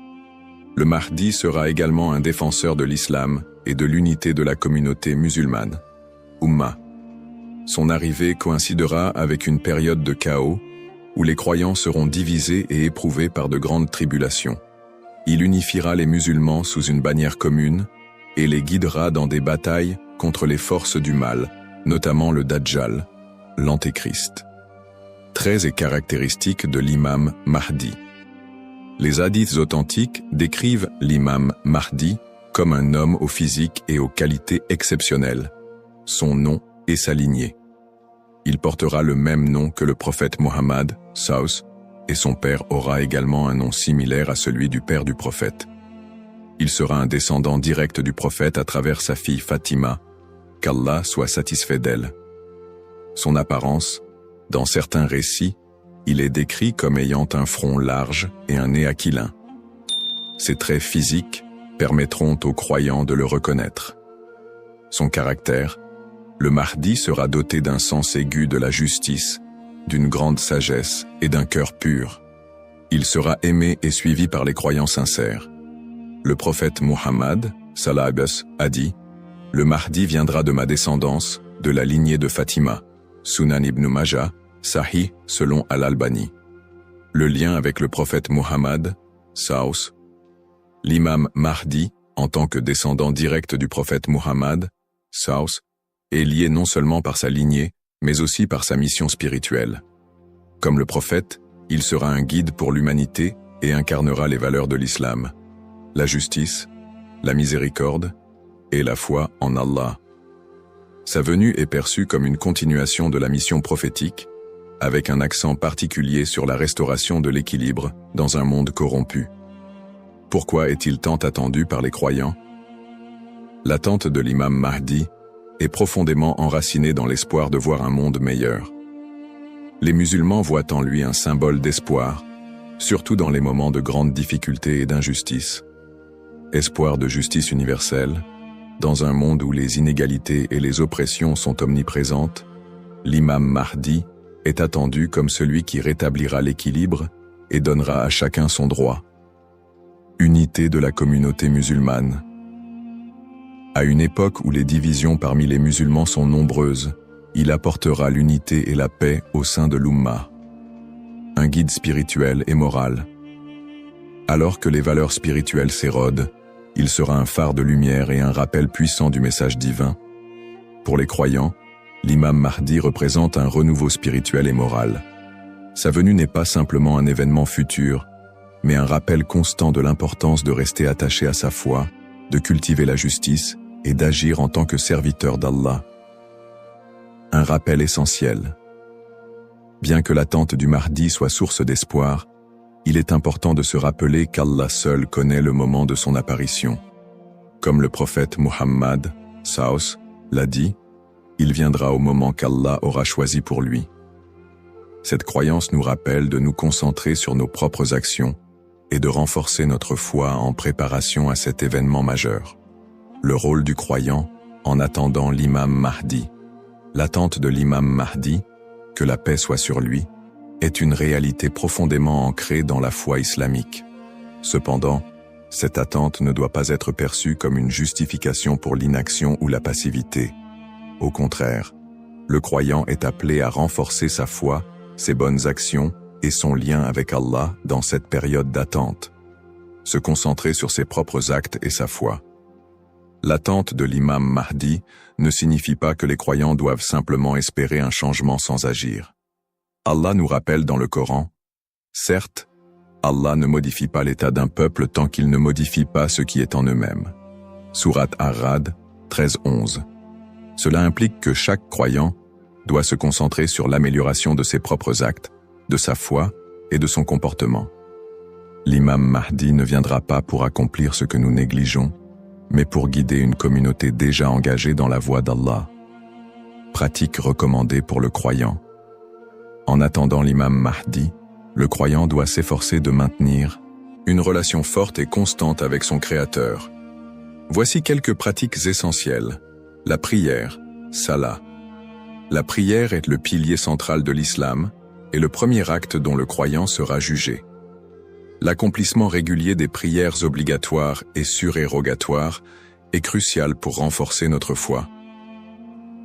Le Mahdi sera également un défenseur de l'islam et de l'unité de la communauté musulmane. Ummah. Son arrivée coïncidera avec une période de chaos où les croyants seront divisés et éprouvés par de grandes tribulations. Il unifiera les musulmans sous une bannière commune et les guidera dans des batailles contre les forces du mal, notamment le Dajjal, l'Antéchrist. Traits et caractéristiques de l'imam Mahdi. Les hadiths authentiques décrivent l'imam Mahdi comme un homme au physique et aux qualités exceptionnelles, son nom et sa lignée. Il portera le même nom que le prophète Muhammad, Saus, et son père aura également un nom similaire à celui du père du prophète. Il sera un descendant direct du prophète à travers sa fille Fatima, qu'Allah soit satisfait d'elle. Son apparence, dans certains récits, il est décrit comme ayant un front large et un nez aquilin. Ses traits physiques permettront aux croyants de le reconnaître. Son caractère, le Mahdi sera doté d'un sens aigu de la justice, d'une grande sagesse et d'un cœur pur. Il sera aimé et suivi par les croyants sincères. Le prophète Muhammad, sallallahu alayhi wa sallam, a dit « Le Mahdi viendra de ma descendance, de la lignée de Fatima. » Sunan ibn Majah, Sahih selon Al-Albani. Le lien avec le prophète Muhammad, Saus. L'imam Mahdi, en tant que descendant direct du prophète Muhammad, Saus, est lié non seulement par sa lignée, mais aussi par sa mission spirituelle. Comme le prophète, il sera un guide pour l'humanité et incarnera les valeurs de l'islam, la justice, la miséricorde et la foi en Allah. Sa venue est perçue comme une continuation de la mission prophétique, avec un accent particulier sur la restauration de l'équilibre dans un monde corrompu. Pourquoi est-il tant attendu par les croyants? L'attente de l'imam Mahdi est profondément enracinée dans l'espoir de voir un monde meilleur. Les musulmans voient en lui un symbole d'espoir, surtout dans les moments de grandes difficultés et d'injustice. Espoir de justice universelle, dans un monde où les inégalités et les oppressions sont omniprésentes, l'imam Mahdi est attendu comme celui qui rétablira l'équilibre et donnera à chacun son droit. Unité de la communauté musulmane. À une époque où les divisions parmi les musulmans sont nombreuses, il apportera l'unité et la paix au sein de l'Ummah. Un guide spirituel et moral. Alors que les valeurs spirituelles s'érodent, il sera un phare de lumière et un rappel puissant du message divin. Pour les croyants, l'imam Mahdi représente un renouveau spirituel et moral. Sa venue n'est pas simplement un événement futur, mais un rappel constant de l'importance de rester attaché à sa foi, de cultiver la justice et d'agir en tant que serviteur d'Allah. Un rappel essentiel. Bien que l'attente du Mahdi soit source d'espoir, il est important de se rappeler qu'Allah seul connaît le moment de son apparition. Comme le prophète Muhammad, Saus, l'a dit, il viendra au moment qu'Allah aura choisi pour lui. Cette croyance nous rappelle de nous concentrer sur nos propres actions et de renforcer notre foi en préparation à cet événement majeur. Le rôle du croyant en attendant l'imam Mahdi. L'attente de l'imam Mahdi, que la paix soit sur lui, est une réalité profondément ancrée dans la foi islamique. Cependant, cette attente ne doit pas être perçue comme une justification pour l'inaction ou la passivité. Au contraire, le croyant est appelé à renforcer sa foi, ses bonnes actions et son lien avec Allah dans cette période d'attente. Se concentrer sur ses propres actes et sa foi. L'attente de l'imam Mahdi ne signifie pas que les croyants doivent simplement espérer un changement sans agir. Allah nous rappelle dans le Coran, « Certes, Allah ne modifie pas l'état d'un peuple tant qu'il ne modifie pas ce qui est en eux-mêmes. » Sourate Ar-Ra'd 13-11. Cela implique que chaque croyant doit se concentrer sur l'amélioration de ses propres actes, de sa foi et de son comportement. L'imam Mahdi ne viendra pas pour accomplir ce que nous négligeons, mais pour guider une communauté déjà engagée dans la voie d'Allah. Pratique recommandée pour le croyant. En attendant l'imam Mahdi, le croyant doit s'efforcer de maintenir une relation forte et constante avec son Créateur. Voici quelques pratiques essentielles. La prière, salah. La prière est le pilier central de l'islam et le premier acte dont le croyant sera jugé. L'accomplissement régulier des prières obligatoires et surérogatoires est crucial pour renforcer notre foi.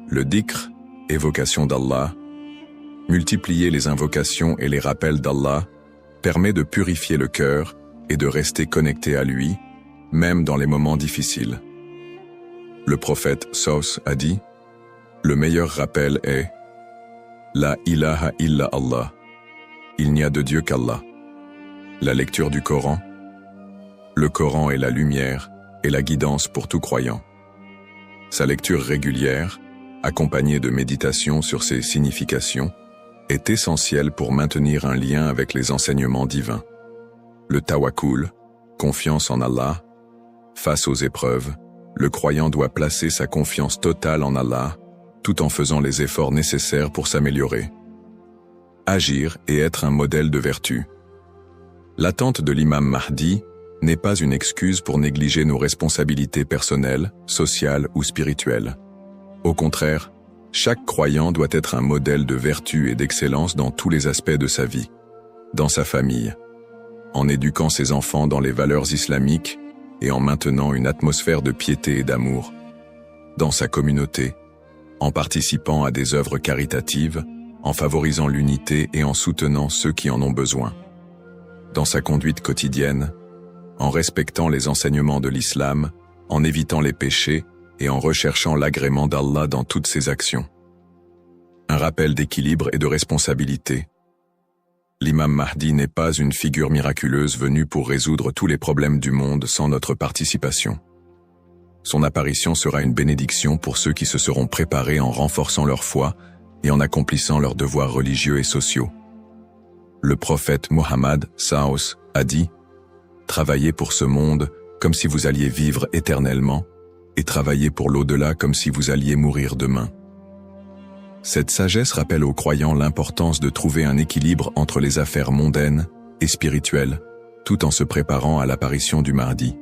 Le dhikr, évocation d'Allah, multiplier les invocations et les rappels d'Allah, permet de purifier le cœur et de rester connecté à lui, même dans les moments difficiles. Le prophète Saus a dit, « Le meilleur rappel est « La ilaha illa Allah » Il n'y a de Dieu qu'Allah. La lecture du Coran. Le Coran est la lumière et la guidance pour tout croyant. Sa lecture régulière, accompagnée de méditation sur ses significations, est essentielle pour maintenir un lien avec les enseignements divins. Le tawakkul, confiance en Allah. Face aux épreuves, le croyant doit placer sa confiance totale en Allah, tout en faisant les efforts nécessaires pour s'améliorer. Agir et être un modèle de vertu. L'attente de l'imam Mahdi n'est pas une excuse pour négliger nos responsabilités personnelles, sociales ou spirituelles. Au contraire, chaque croyant doit être un modèle de vertu et d'excellence dans tous les aspects de sa vie, dans sa famille, en éduquant ses enfants dans les valeurs islamiques et en maintenant une atmosphère de piété et d'amour, dans sa communauté, en participant à des œuvres caritatives, en favorisant l'unité et en soutenant ceux qui en ont besoin. Dans sa conduite quotidienne, en respectant les enseignements de l'islam, en évitant les péchés et en recherchant l'agrément d'Allah dans toutes ses actions. Un rappel d'équilibre et de responsabilité. L'imam Mahdi n'est pas une figure miraculeuse venue pour résoudre tous les problèmes du monde sans notre participation. Son apparition sera une bénédiction pour ceux qui se seront préparés en renforçant leur foi et en accomplissant leurs devoirs religieux et sociaux. Le prophète Mohammed Saus a dit « Travaillez pour ce monde comme si vous alliez vivre éternellement et travaillez pour l'au-delà comme si vous alliez mourir demain. » Cette sagesse rappelle aux croyants l'importance de trouver un équilibre entre les affaires mondaines et spirituelles, tout en se préparant à l'apparition du Mahdi.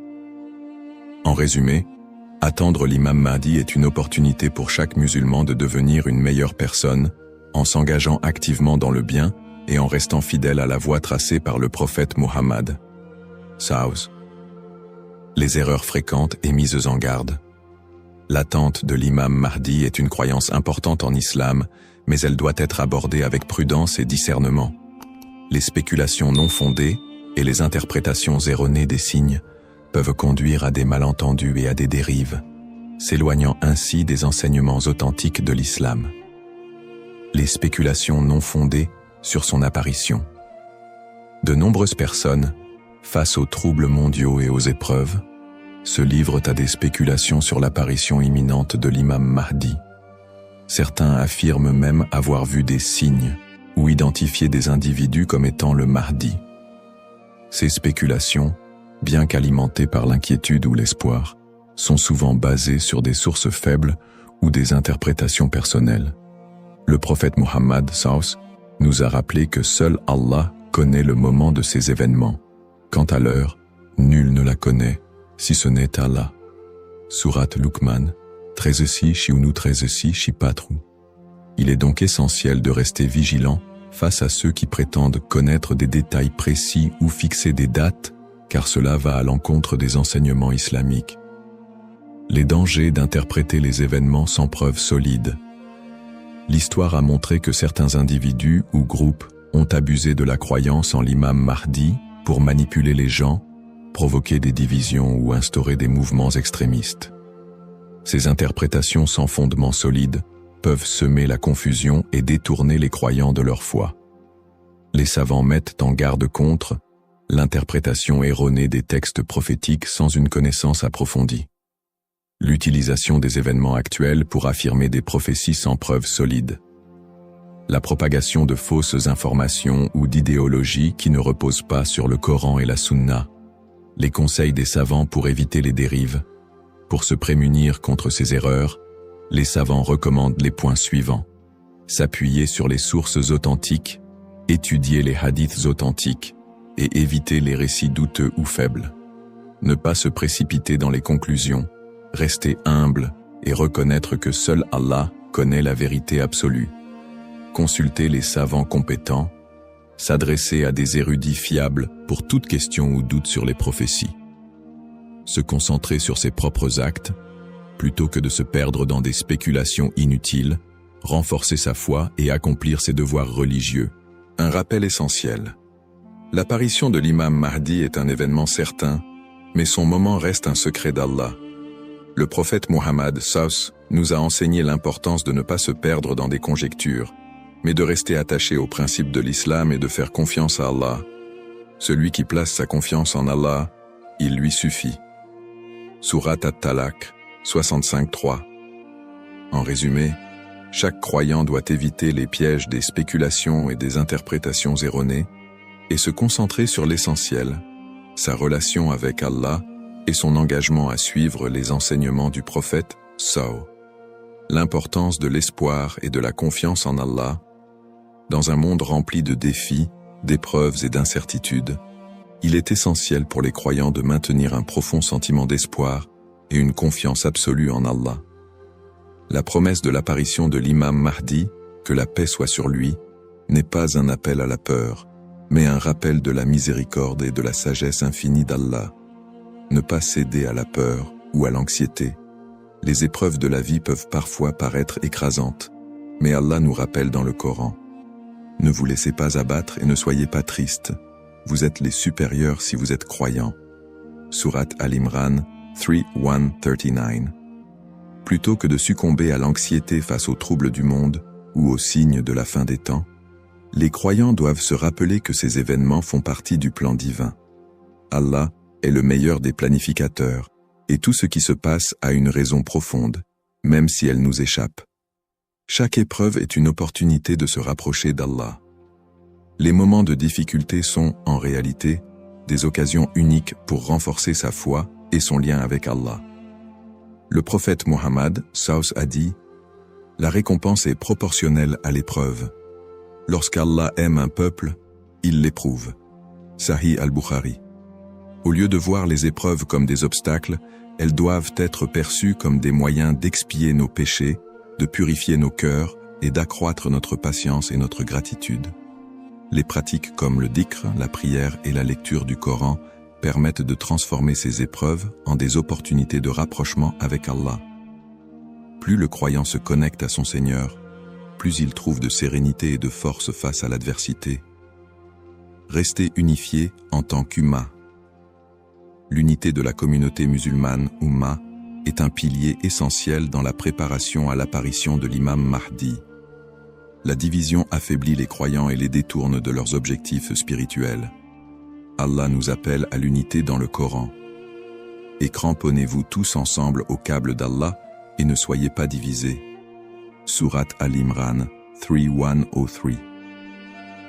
En résumé, attendre l'imam Mahdi est une opportunité pour chaque musulman de devenir une meilleure personne, en s'engageant activement dans le bien et en restant fidèle à la voie tracée par le prophète Mohammed. Saus. Les erreurs fréquentes et mises en garde. L'attente de l'imam Mahdi est une croyance importante en islam, mais elle doit être abordée avec prudence et discernement. Les spéculations non fondées et les interprétations erronées des signes peuvent conduire à des malentendus et à des dérives, s'éloignant ainsi des enseignements authentiques de l'islam. Les spéculations non fondées sur son apparition. De nombreuses personnes, face aux troubles mondiaux et aux épreuves, se livrent à des spéculations sur l'apparition imminente de l'imam Mahdi. Certains affirment même avoir vu des signes ou identifié des individus comme étant le Mahdi. Ces spéculations, bien qu'alimentées par l'inquiétude ou l'espoir, sont souvent basées sur des sources faibles ou des interprétations personnelles. Le prophète Mohammed Saus nous a rappelé que seul Allah connaît le moment de ces événements. Quant à l'heure, nul ne la connaît, si ce n'est Allah. Sourate Luqman, 13 13 4. Il est donc essentiel de rester vigilant face à ceux qui prétendent connaître des détails précis ou fixer des dates, car cela va à l'encontre des enseignements islamiques. Les dangers d'interpréter les événements sans preuve solide. L'histoire a montré que certains individus ou groupes ont abusé de la croyance en l'imam Mahdi pour manipuler les gens, provoquer des divisions ou instaurer des mouvements extrémistes. Ces interprétations sans fondement solide peuvent semer la confusion et détourner les croyants de leur foi. Les savants mettent en garde contre l'interprétation erronée des textes prophétiques sans une connaissance approfondie. L'utilisation des événements actuels pour affirmer des prophéties sans preuve solide. La propagation de fausses informations ou d'idéologies qui ne reposent pas sur le Coran et la Sunna. Les conseils des savants pour éviter les dérives. Pour se prémunir contre ces erreurs, les savants recommandent les points suivants. S'appuyer sur les sources authentiques, étudier les hadiths authentiques et éviter les récits douteux ou faibles. Ne pas se précipiter dans les conclusions, rester humble et reconnaître que seul Allah connaît la vérité absolue. Consulter les savants compétents, s'adresser à des érudits fiables pour toute question ou doute sur les prophéties. Se concentrer sur ses propres actes, plutôt que de se perdre dans des spéculations inutiles, renforcer sa foi et accomplir ses devoirs religieux. Un rappel essentiel. L'apparition de l'imam Mahdi est un événement certain, mais son moment reste un secret d'Allah. Le prophète Muhammad SAW nous a enseigné l'importance de ne pas se perdre dans des conjectures, mais de rester attaché aux principes de l'islam et de faire confiance à Allah. Celui qui place sa confiance en Allah, il lui suffit. Surat At-Talaq, 65-3. En résumé, chaque croyant doit éviter les pièges des spéculations et des interprétations erronées et se concentrer sur l'essentiel, sa relation avec Allah et son engagement à suivre les enseignements du prophète SAW. L'importance de l'espoir et de la confiance en Allah. Dans un monde rempli de défis, d'épreuves et d'incertitudes, il est essentiel pour les croyants de maintenir un profond sentiment d'espoir et une confiance absolue en Allah. La promesse de l'apparition de l'imam Mahdi, que la paix soit sur lui, n'est pas un appel à la peur, mais un rappel de la miséricorde et de la sagesse infinie d'Allah. Ne pas céder à la peur ou à l'anxiété. Les épreuves de la vie peuvent parfois paraître écrasantes, mais Allah nous rappelle dans le Coran: ne vous laissez pas abattre et ne soyez pas tristes. Vous êtes les supérieurs si vous êtes croyants. Surat Al-Imran 3:139. Plutôt que de succomber à l'anxiété face aux troubles du monde ou aux signes de la fin des temps, les croyants doivent se rappeler que ces événements font partie du plan divin. Allah est le meilleur des planificateurs, et tout ce qui se passe a une raison profonde, même si elle nous échappe. Chaque épreuve est une opportunité de se rapprocher d'Allah. Les moments de difficulté sont, en réalité, des occasions uniques pour renforcer sa foi et son lien avec Allah. Le prophète Muhammad SAW a dit: la récompense est proportionnelle à l'épreuve. Lorsqu'Allah aime un peuple, il l'éprouve. Sahih al-Bukhari. Au lieu de voir les épreuves comme des obstacles, elles doivent être perçues comme des moyens d'expier nos péchés, de purifier nos cœurs et d'accroître notre patience et notre gratitude. Les pratiques comme le dhikr, la prière et la lecture du Coran permettent de transformer ces épreuves en des opportunités de rapprochement avec Allah. Plus le croyant se connecte à son Seigneur, plus il trouve de sérénité et de force face à l'adversité. Rester unifié en tant qu'Ummah. L'unité de la communauté musulmane, Ummah, est un pilier essentiel dans la préparation à l'apparition de l'imam Mahdi. La division affaiblit les croyants et les détourne de leurs objectifs spirituels. Allah nous appelle à l'unité dans le Coran. Et cramponnez-vous tous ensemble au câble d'Allah et ne soyez pas divisés. Surat Al-Imran 3:103.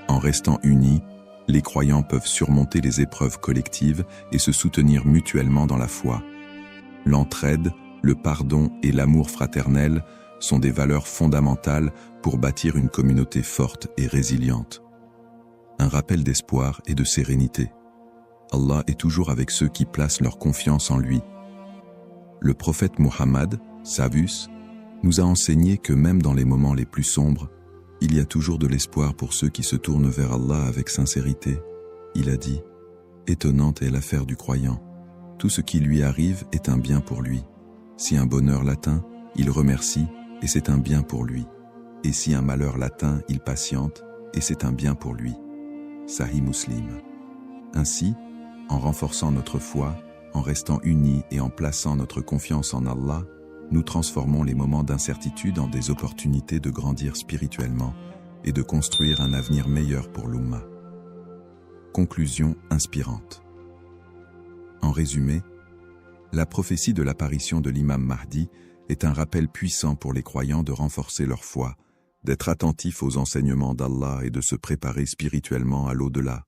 En restant unis, les croyants peuvent surmonter les épreuves collectives et se soutenir mutuellement dans la foi. L'entraide, le pardon et l'amour fraternel sont des valeurs fondamentales pour bâtir une communauté forte et résiliente. Un rappel d'espoir et de sérénité. Allah est toujours avec ceux qui placent leur confiance en lui. Le prophète Muhammad, Savus, nous a enseigné que même dans les moments les plus sombres, il y a toujours de l'espoir pour ceux qui se tournent vers Allah avec sincérité. Il a dit « Étonnante est l'affaire du croyant. Tout ce qui lui arrive est un bien pour lui. Si un bonheur l'atteint, il remercie et c'est un bien pour lui. Et si un malheur l'atteint, il patiente et c'est un bien pour lui. » Sahih Muslim. Ainsi, en renforçant notre foi, en restant unis et en plaçant notre confiance en Allah, nous transformons les moments d'incertitude en des opportunités de grandir spirituellement et de construire un avenir meilleur pour l'Ummah. Conclusion inspirante. En résumé, la prophétie de l'apparition de l'imam Mahdi est un rappel puissant pour les croyants de renforcer leur foi, d'être attentifs aux enseignements d'Allah et de se préparer spirituellement à l'au-delà.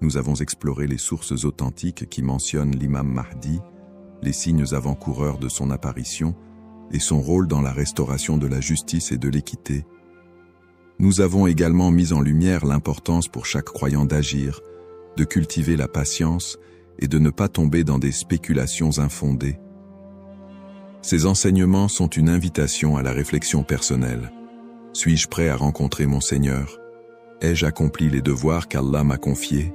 Nous avons exploré les sources authentiques qui mentionnent l'imam Mahdi, les signes avant-coureurs de son apparition et son rôle dans la restauration de la justice et de l'équité. Nous avons également mis en lumière l'importance pour chaque croyant d'agir, de cultiver la patience et de ne pas tomber dans des spéculations infondées. Ces enseignements sont une invitation à la réflexion personnelle. Suis-je prêt à rencontrer mon Seigneur? Ai-je accompli les devoirs qu'Allah m'a confiés?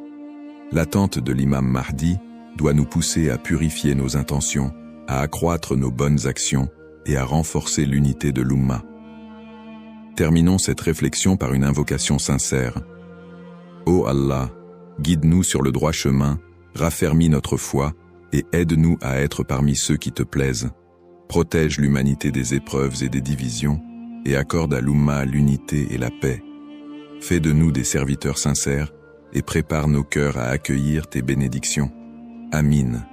L'attente de l'imam Mahdi doit nous pousser à purifier nos intentions, à accroître nos bonnes actions et à renforcer l'unité de l'Ummah. Terminons cette réflexion par une invocation sincère. Ô Allah, guide-nous sur le droit chemin, raffermis notre foi et aide-nous à être parmi ceux qui te plaisent. Protège l'humanité des épreuves et des divisions et accorde à l'Ummah l'unité et la paix. Fais de nous des serviteurs sincères et prépare nos cœurs à accueillir tes bénédictions. Amin.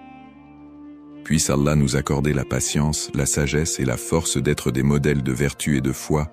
Puisse Allah nous accorder la patience, la sagesse et la force d'être des modèles de vertu et de foi